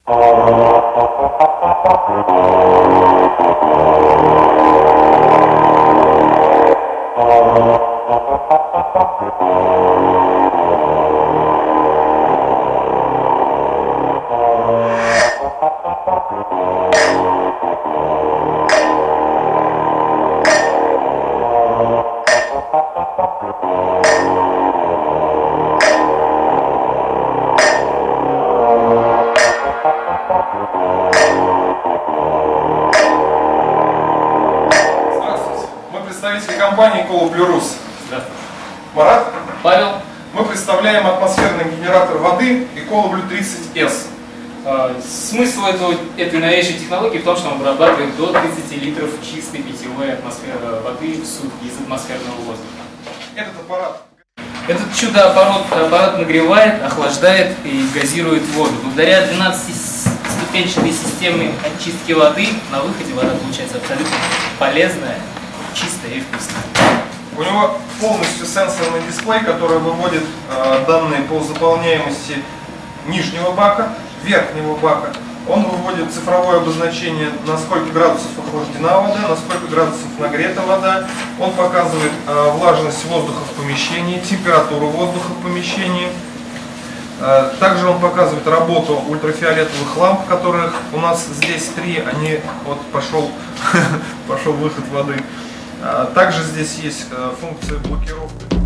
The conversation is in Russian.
Здравствуйте. Мы представители компании Колоблю-Рус. Здравствуйте. Марат? Павел. Мы представляем атмосферный генератор воды Эколоблю-30S. Смысл этой новейшей технологии в том, что он вырабатывает до 30 литров чистой питьевой воды в сутки из атмосферного воздуха. Этот чудо-аппарат нагревает, охлаждает и газирует воду. Благодаря 12-ступенчатой системе очистки воды на выходе вода получается абсолютно полезная, чистая и вкусная. У него полностью сенсорный дисплей, который выводит данные по заполняемости нижнего бака, верхнего бака. Он выводит цифровое обозначение, на сколько градусов охлаждена вода, на сколько градусов нагрета вода. Он показывает влажность воздуха в помещении, температуру воздуха в помещении. Также он показывает работу ультрафиолетовых ламп, которых у нас здесь 3, вот пошел выход воды. Также здесь есть функция блокировки.